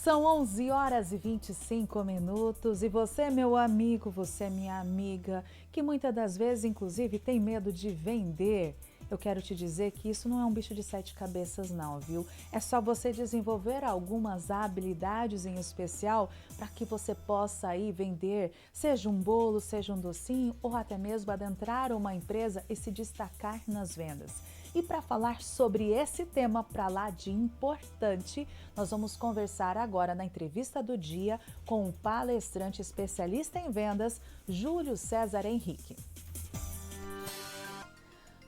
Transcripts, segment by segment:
São 11 horas e 25 minutos e você, meu amigo, você, minha amiga, que muitas das vezes, inclusive, tem medo de vender. Eu quero te dizer que isso não é um bicho de 7 cabeças não, viu? É só você desenvolver algumas habilidades em especial para que você possa aí vender, seja um bolo, seja um docinho ou até mesmo adentrar uma empresa e se destacar nas vendas. E para falar sobre esse tema para lá de importante, nós vamos conversar agora na entrevista do dia com o palestrante especialista em vendas, Júlio César Henrique.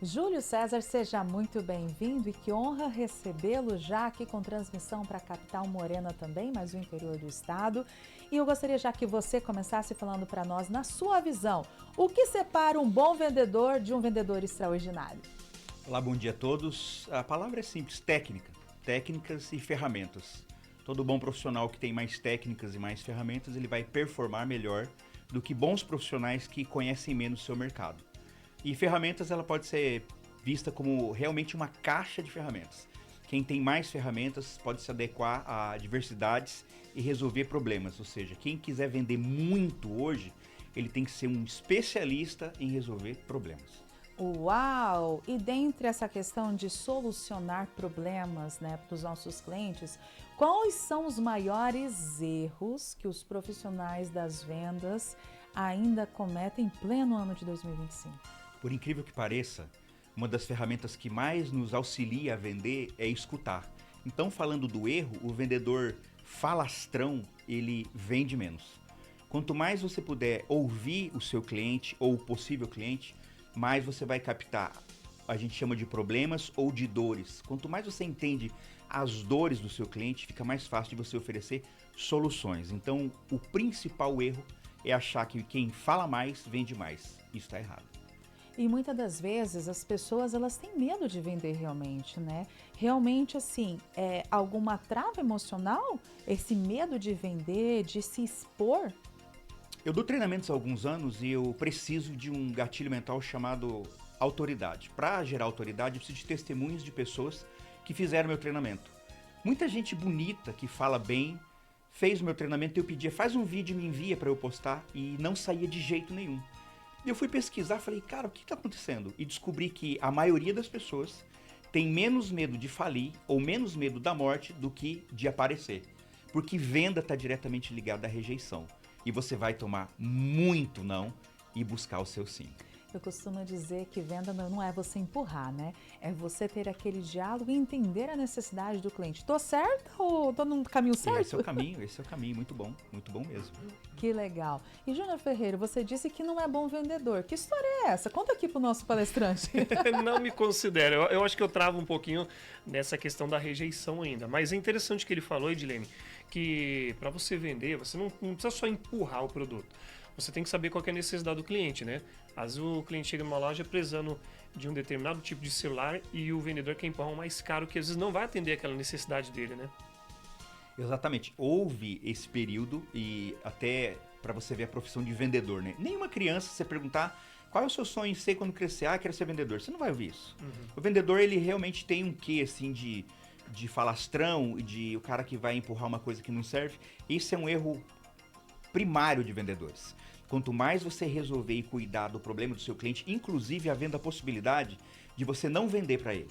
Júlio César, seja muito bem-vindo e que honra recebê-lo já aqui com transmissão para a capital Morena também, mas o interior do estado. E eu gostaria já que você começasse falando para nós, na sua visão, o que separa um bom vendedor de um vendedor extraordinário? Olá, bom dia a todos. A palavra é simples, técnica. Técnicas e ferramentas. Todo bom profissional que tem mais técnicas e mais ferramentas, ele vai performar melhor do que bons profissionais que conhecem menos o seu mercado. E ferramentas, ela pode ser vista como realmente uma caixa de ferramentas. Quem tem mais ferramentas pode se adequar a diversidades e resolver problemas. Ou seja, quem quiser vender muito hoje, ele tem que ser um especialista em resolver problemas. Uau! E dentre essa questão de solucionar problemas, né, para os nossos clientes, quais são os maiores erros que os profissionais das vendas ainda cometem em pleno ano de 2025? Por incrível que pareça, uma das ferramentas que mais nos auxilia a vender é escutar. Então, falando do erro, o vendedor falastrão, ele vende menos. Quanto mais você puder ouvir o seu cliente ou o possível cliente, mais você vai captar, a gente chama de problemas ou de dores. Quanto mais você entende as dores do seu cliente, fica mais fácil de você oferecer soluções. Então, o principal erro é achar que quem fala mais, vende mais. Isso está errado. E muitas das vezes as pessoas elas têm medo de vender realmente, né? Realmente assim, é alguma trava emocional? Esse medo de vender, de se expor? Eu dou treinamentos há alguns anos e eu preciso de um gatilho mental chamado autoridade. Para gerar autoridade, eu preciso de testemunhos de pessoas que fizeram meu treinamento. Muita gente bonita que fala bem fez o meu treinamento e eu pedia, faz um vídeo e me envia para eu postar e não saía de jeito nenhum. Eu fui pesquisar, falei, cara, o que está acontecendo? E descobri que a maioria das pessoas tem menos medo de falir ou menos medo da morte do que de aparecer. Porque venda está diretamente ligada à rejeição. E você vai tomar muito não e buscar o seu sim. Eu costumo dizer que venda não é você empurrar, né? É você ter aquele diálogo e entender a necessidade do cliente. Tô certa ou tô no caminho certo? Esse é o caminho, muito bom mesmo. Que legal. E Júnior Ferreira, você disse que não é bom vendedor. Que história é essa? Conta aqui pro nosso palestrante. Não me considero. Eu acho que eu travo um pouquinho nessa questão da rejeição ainda. Mas é interessante que ele falou, Edilene, que para você vender, você não precisa só empurrar o produto. Você tem que saber qual que é a necessidade do cliente, né? Às vezes o cliente chega numa loja precisando de um determinado tipo de celular e o vendedor quer empurrar um mais caro que às vezes não vai atender aquela necessidade dele, né? Exatamente. Houve esse período e até para você ver a profissão de vendedor, né? Nenhuma criança, se você perguntar qual é o seu sonho em ser quando crescer, quero ser vendedor, você não vai ouvir isso. O vendedor, ele realmente tem um quê, assim, de falastrão, de o cara que vai empurrar uma coisa que não serve. Isso é um erro primário de vendedores. Quanto mais você resolver e cuidar do problema do seu cliente, inclusive havendo a possibilidade de você não vender para ele.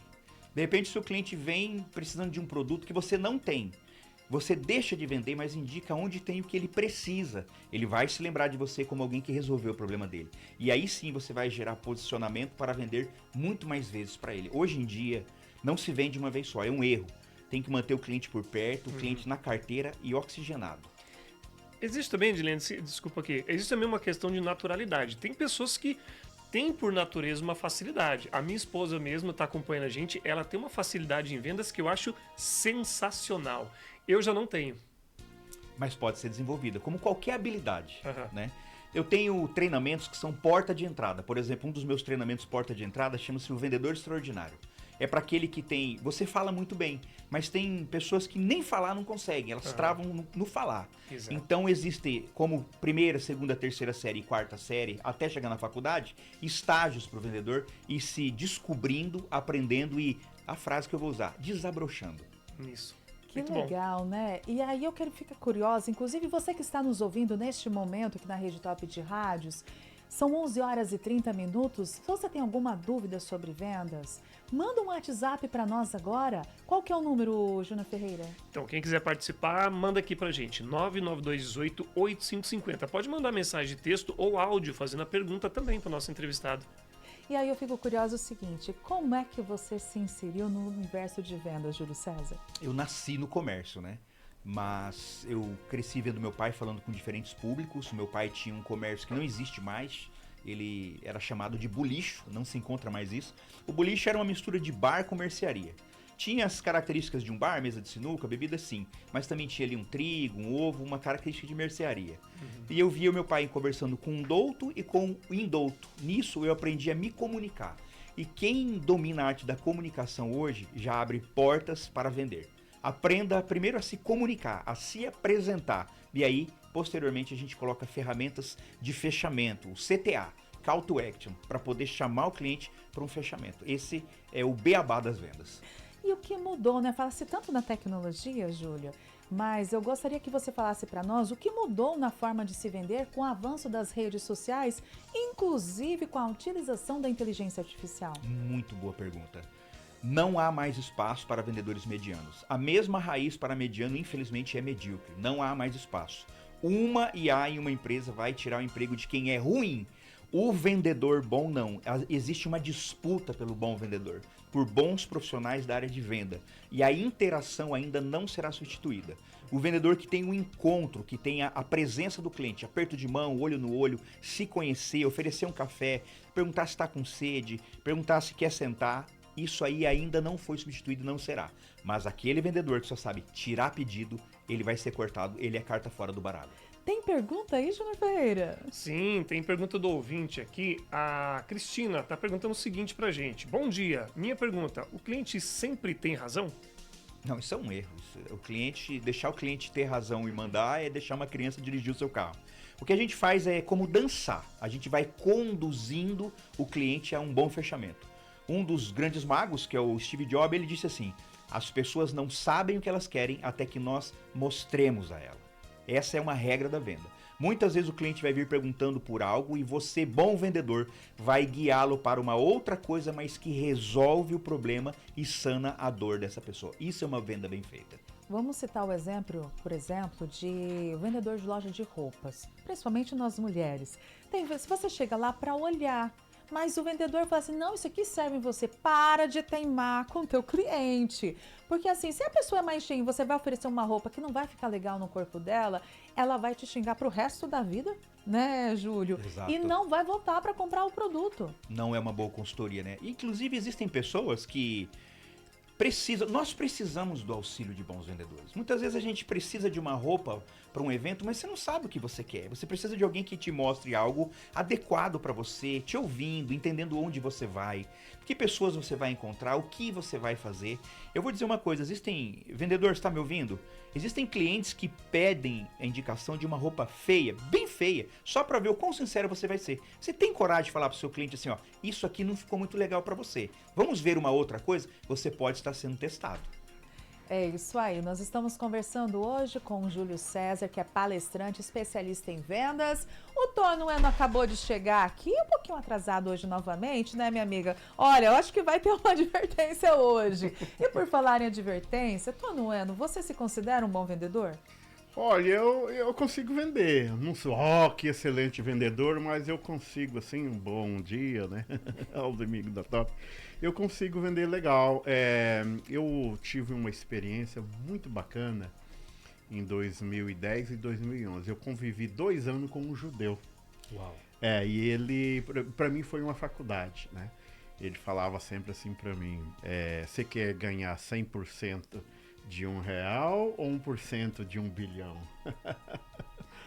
De repente, o seu cliente vem precisando de um produto que você não tem. Você deixa de vender, mas indica onde tem o que ele precisa. Ele vai se lembrar de você como alguém que resolveu o problema dele. E aí sim você vai gerar posicionamento para vender muito mais vezes para ele. Hoje em dia, não se vende uma vez só, é um erro. Tem que manter o cliente por perto, o cliente na carteira e oxigenado. Existe também, Edilene, desculpa aqui, existe também uma questão de naturalidade. Tem pessoas que têm por natureza uma facilidade. A minha esposa mesmo está acompanhando a gente, ela tem uma facilidade em vendas que eu acho sensacional. Eu já não tenho. Mas pode ser desenvolvida, como qualquer habilidade, né? Eu tenho treinamentos que são porta de entrada. Por exemplo, um dos meus treinamentos porta de entrada chama-se o Vendedor Extraordinário. É para aquele que tem... Você fala muito bem, mas tem pessoas que nem falar não conseguem. Elas travam no falar. Exato. Então existe, como primeira, segunda, terceira série e quarta série, até chegar na faculdade, estágios para o vendedor e se descobrindo, aprendendo e, a frase que eu vou usar, desabrochando. Isso. Que Muito legal, né? E aí eu quero ficar curiosa, inclusive você que está nos ouvindo neste momento aqui na Rede Top de Rádios, são 11 horas e 30 minutos. Se você tem alguma dúvida sobre vendas, manda um WhatsApp para nós agora. Qual que é o número, Júnior Ferreira? Então, quem quiser participar, manda aqui pra gente, 99218-8550. Pode mandar mensagem de texto ou áudio, fazendo a pergunta também para o nosso entrevistado. E aí eu fico curiosa o seguinte, como é que você se inseriu no universo de vendas, Júlio César? Eu nasci no comércio, né? Mas eu cresci vendo meu pai falando com diferentes públicos. Meu pai tinha um comércio que não existe mais. Ele era chamado de bulicho, não se encontra mais isso. O bulicho era uma mistura de bar com mercearia. Tinha as características de um bar, mesa de sinuca, bebida sim, mas também tinha ali um trigo, um ovo, uma característica de mercearia. E eu via o meu pai conversando com um douto e com o indouto. Nisso eu aprendi a me comunicar. E quem domina a arte da comunicação hoje já abre portas para vender. Aprenda primeiro a se comunicar, a se apresentar. E aí, posteriormente, a gente coloca ferramentas de fechamento, o CTA, Call to Action, para poder chamar o cliente para um fechamento. Esse é o beabá das vendas. E o que mudou, né? Fala-se tanto na tecnologia, Júlio, mas eu gostaria que você falasse para nós o que mudou na forma de se vender com o avanço das redes sociais, inclusive com a utilização da inteligência artificial. Muito boa pergunta. Não há mais espaço para vendedores medianos. A mesma raiz para mediano, infelizmente, é medíocre. Não há mais espaço. Uma IA em uma empresa vai tirar o emprego de quem é ruim. O vendedor bom não. Existe uma disputa pelo bom vendedor, por bons profissionais da área de venda. E a interação ainda não será substituída. O vendedor que tem um encontro, que tem a presença do cliente, aperto de mão, olho no olho, se conhecer, oferecer um café, perguntar se está com sede, perguntar se quer sentar, isso aí ainda não foi substituído e não será. Mas aquele vendedor que só sabe tirar pedido, ele vai ser cortado, ele é carta fora do baralho. Tem pergunta aí, Júnior Ferreira? Sim, tem pergunta do ouvinte aqui. A Cristina está perguntando o seguinte pra gente. Bom dia, minha pergunta, o cliente sempre tem razão? Não, isso é um erro. Deixar o cliente ter razão e mandar é deixar uma criança dirigir o seu carro. O que a gente faz é como dançar. A gente vai conduzindo o cliente a um bom fechamento. Um dos grandes magos, que é o Steve Jobs, ele disse assim: as pessoas não sabem o que elas querem até que nós mostremos a ela. Essa é uma regra da venda. Muitas vezes o cliente vai vir perguntando por algo e você, bom vendedor, vai guiá-lo para uma outra coisa, mas que resolve o problema e sana a dor dessa pessoa. Isso é uma venda bem feita. Vamos citar o exemplo, por exemplo, de vendedor de loja de roupas, principalmente nós mulheres. Se você chega lá para olhar, mas o vendedor fala assim, não, isso aqui serve em você, para de teimar com o teu cliente. Porque assim, se a pessoa é mais cheia, você vai oferecer uma roupa que não vai ficar legal no corpo dela, ela vai te xingar pro resto da vida, né, Júlio? Exato. E não vai voltar para comprar o produto. Não é uma boa consultoria, né? Inclusive, existem pessoas que nós precisamos do auxílio de bons vendedores. Muitas vezes a gente precisa de uma roupa para um evento, mas você não sabe o que você quer. Você precisa de alguém que te mostre algo adequado para você, te ouvindo, entendendo onde você vai, que pessoas você vai encontrar, o que você vai fazer. Eu vou dizer uma coisa, existem... Vendedor, está me ouvindo? Existem clientes que pedem a indicação de uma roupa feia, bem feia, só para ver o quão sincero você vai ser. Você tem coragem de falar para o seu cliente assim, ó, isso aqui não ficou muito legal para você. Vamos ver uma outra coisa? Você pode estar sendo testado. É isso aí, nós estamos conversando hoje com o Júlio César, que é palestrante, especialista em vendas. O Tono Eno acabou de chegar aqui, um pouquinho atrasado hoje novamente, né, minha amiga? Olha, eu acho que vai ter uma advertência hoje. E por falar em advertência, Tono Eno, você se considera um bom vendedor? Olha, eu consigo vender. Não sou, que excelente vendedor, mas eu consigo, assim, um bom dia, né? Aos amigos da Top. Eu consigo vender legal. Eu tive uma experiência muito bacana em 2010 e 2011. Eu convivi 2 anos com um judeu. Uau. E ele, para mim, foi uma faculdade, né? Ele falava sempre assim para mim, você quer ganhar 100% de R$1 ou 1% de 1 bilhão?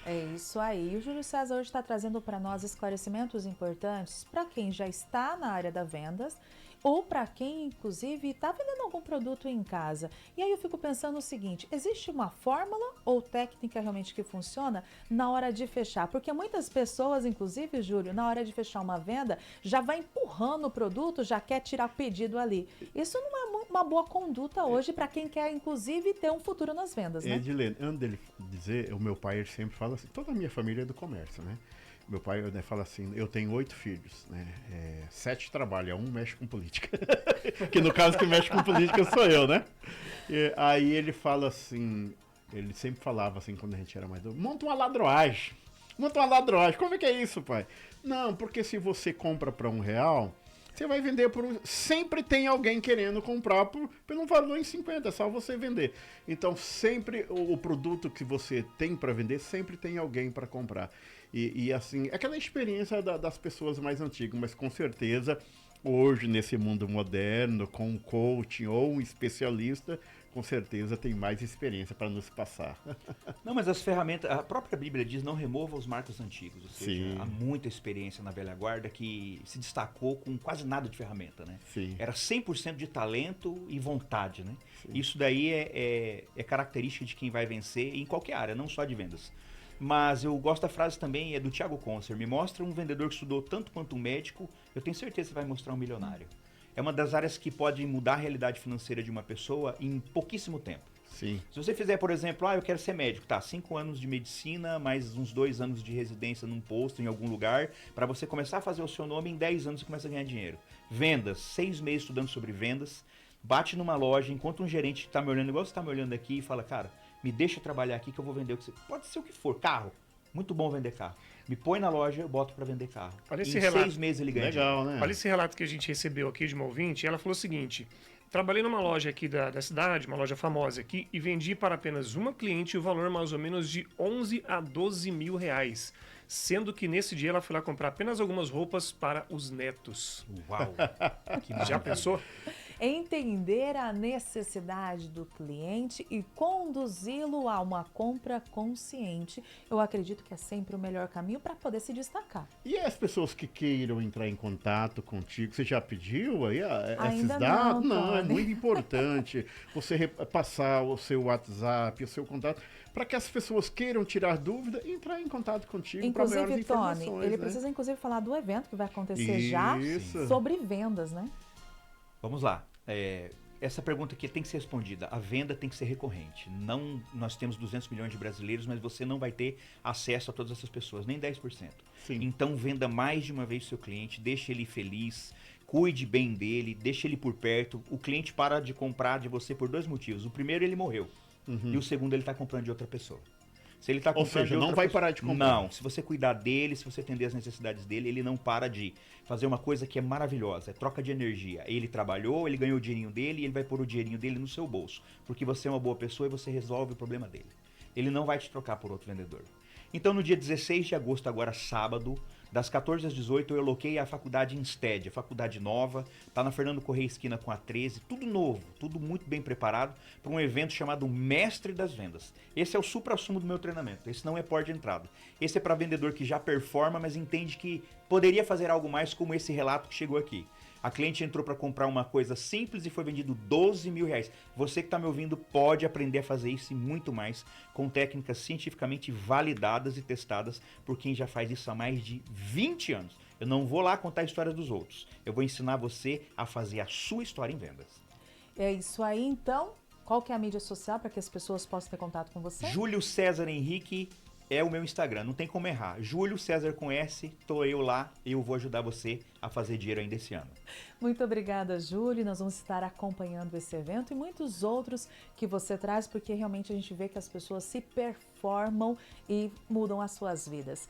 É isso aí. O Júlio César hoje está trazendo para nós esclarecimentos importantes para quem já está na área das vendas ou para quem, inclusive, está vendendo algum produto em casa. E aí eu fico pensando o seguinte, existe uma fórmula ou técnica realmente que funciona na hora de fechar? Porque muitas pessoas, inclusive, Júlio, na hora de fechar uma venda, já vai empurrando o produto, já quer tirar o pedido ali. Isso não é uma boa conduta hoje para quem quer, inclusive, ter um futuro nas vendas, né? Edilene, antes dele dizer, o meu pai ele sempre fala assim, toda a minha família é do comércio, né? Meu pai, né, fala assim, eu tenho 8 filhos, né? 7 trabalham, um mexe com política. Que no caso que mexe com política sou eu, né? E aí ele fala assim, ele sempre falava assim, quando a gente era mais novo, monta uma ladroagem. Monta uma ladroagem. Como é que é isso, pai? Não, porque se você compra para R$1, você vai vender por sempre tem alguém querendo comprar por um valor em 50, é só você vender. Então, sempre o produto que você tem para vender, sempre tem alguém para comprar. E assim, aquela experiência das pessoas mais antigas, mas com certeza, hoje, nesse mundo moderno, com um coaching ou um especialista, com certeza tem mais experiência para nos passar. Não, mas as ferramentas, a própria Bíblia diz não remova os marcos antigos, ou seja, Sim. há muita experiência na velha guarda que se destacou com quase nada de ferramenta, né? Sim. Era 100% de talento e vontade, né? Sim. Isso daí é característica de quem vai vencer em qualquer área, não só de vendas. Mas eu gosto da frase também, é do Thiago Conser, me mostra um vendedor que estudou tanto quanto um médico, eu tenho certeza que vai mostrar um milionário. É uma das áreas que pode mudar a realidade financeira de uma pessoa em pouquíssimo tempo. Sim. Se você fizer, por exemplo, eu quero ser médico, tá? 5 anos de medicina, mais uns 2 anos de residência num posto, em algum lugar, para você começar a fazer o seu nome, em 10 anos você começa a ganhar dinheiro. Vendas, 6 meses estudando sobre vendas, bate numa loja, encontra um gerente que tá me olhando igual você tá me olhando aqui e fala, cara, me deixa trabalhar aqui que eu vou vender o que você... Pode ser o que for, carro. Muito bom vender carro. Me põe na loja, eu boto para vender carro. Olha esse em relato. 6 meses ele ganha Legal, dinheiro. né? Olha esse relato que a gente recebeu aqui de uma ouvinte. Ela falou o seguinte: trabalhei numa loja aqui da cidade, uma loja famosa aqui, e vendi para apenas uma cliente o valor mais ou menos de 11 a 12 mil reais. Sendo que nesse dia ela foi lá comprar apenas algumas roupas para os netos. Uau! Que Já maravilha. pensou? Entender a necessidade do cliente e conduzi-lo a uma compra consciente, eu acredito que é sempre o melhor caminho para poder se destacar. E as pessoas que queiram entrar em contato contigo, você já pediu aí esses Ainda dados? não, Não, é Tony. muito importante você passar o seu WhatsApp, o seu contato, para que as pessoas queiram tirar dúvida e entrar em contato contigo para maiores Inclusive, Tony, informações. ele né? precisa inclusive falar do evento que vai acontecer já Isso. sobre vendas, né? Vamos lá. Essa pergunta aqui tem que ser respondida. A venda tem que ser recorrente. Não, nós temos 200 milhões de brasileiros, mas você não vai ter acesso a todas essas pessoas, nem 10%. Sim. Então venda mais de uma vez o seu cliente, deixe ele feliz, cuide bem dele, deixe ele por perto. O cliente para de comprar de você por 2 motivos. O primeiro, ele morreu. E o segundo, ele está comprando de outra pessoa. Se ele tá Ou comprando seja, de não outra vai pessoa- parar de comprar. Não, se você cuidar dele, se você atender as necessidades dele, ele não para de fazer uma coisa que é maravilhosa, é troca de energia. Ele trabalhou, ele ganhou o dinheirinho dele e ele vai pôr o dinheirinho dele no seu bolso, porque você é uma boa pessoa e você resolve o problema dele. Ele não vai te trocar por outro vendedor. Então, no dia 16 de agosto, agora sábado, das 14 às 18, eu aloquei a faculdade Insted, a faculdade nova, tá na Fernando Correia esquina com a 13, tudo novo, tudo muito bem preparado para um evento chamado Mestre das Vendas. Esse é o suprassumo do meu treinamento, esse não é porta de entrada. Esse é para vendedor que já performa, mas entende que poderia fazer algo mais, como esse relato que chegou aqui. A cliente entrou para comprar uma coisa simples e foi vendido 12 mil reais. Você que está me ouvindo pode aprender a fazer isso e muito mais com técnicas cientificamente validadas e testadas por quem já faz isso há mais de 20 anos. Eu não vou lá contar a história dos outros. Eu vou ensinar você a fazer a sua história em vendas. É isso aí, então. Qual que é a mídia social para que as pessoas possam ter contato com você? Júlio César Henrique é o meu Instagram, não tem como errar. Júlio César com S, tô eu lá, eu vou ajudar você a fazer dinheiro ainda esse ano. Muito obrigada, Júlio. Nós vamos estar acompanhando esse evento e muitos outros que você traz, porque realmente a gente vê que as pessoas se performam e mudam as suas vidas.